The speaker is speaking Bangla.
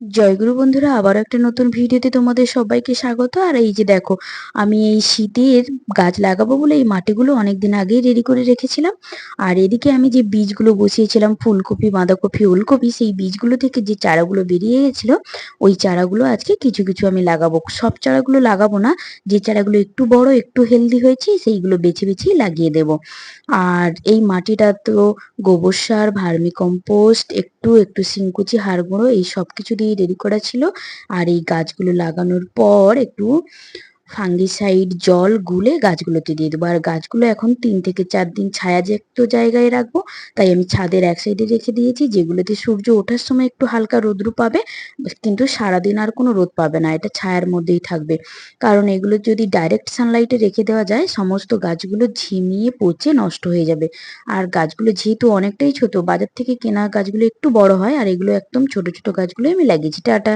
জয়গুরু বন্ধুরা, আবারও একটা নতুন ভিডিওতে তোমাদের সবাইকে স্বাগত। আর এই যে দেখো, আমি এই শীতের গাছ লাগাবো বলে এই মাটিগুলো অনেকদিন আগেই রেডি করে রেখেছিলাম। আর এদিকে আমি যে বীজগুলো বসিয়েছিলাম, ফুলকপি, বাঁধাকপি, ওলকপি, সেই বীজগুলো থেকে যে চারাগুলো বেরিয়ে গেছিল, ওই চারাগুলো আজকে কিছু কিছু আমি লাগাবো। সব চারাগুলো লাগাবো না, যে চারাগুলো একটু বড়, একটু হেলদি হয়েছে সেইগুলো বেছে বেছেই লাগিয়ে দেব। আর এই মাটিটা তো গোবর সার, ভার্মি কম্পোস্ট, একটু একটু শিংকুচি, হাড় গুঁড়ো, এই সব কিছু দিয়ে রেডি করা ছিল। আর এই গাছগুলো লাগানোর পর একটু ফাঙ্গিসাইড জল গুলে গাছগুলোতে দিয়ে দেবো। আর গাছগুলো এখন 3 থেকে 4 দিন ছায়াযুক্ত জায়গায় রাখবো। তাই আমি ছাদের এক সাইডে রেখে দিয়েছি, যেগুলোতে সূর্য ওঠার সময় একটু হালকা রোদ্রু পাবে, কিন্তু সারাদিন আর কোনো রোদ পাবে না, এটা ছায়ার মধ্যেই থাকবে। কারণ এগুলো যদি ডাইরেক্ট সানলাইটে রেখে দেওয়া যায়, সমস্ত গাছগুলো ঝিমিয়ে পচে নষ্ট হয়ে যাবে। আর গাছগুলো যেহেতু অনেকটাই ছোট, বাজার থেকে কেনা গাছগুলো একটু বড় হয়, আর এগুলো একদম ছোট ছোট গাছগুলো আমি লাগিয়েছি। টাটা।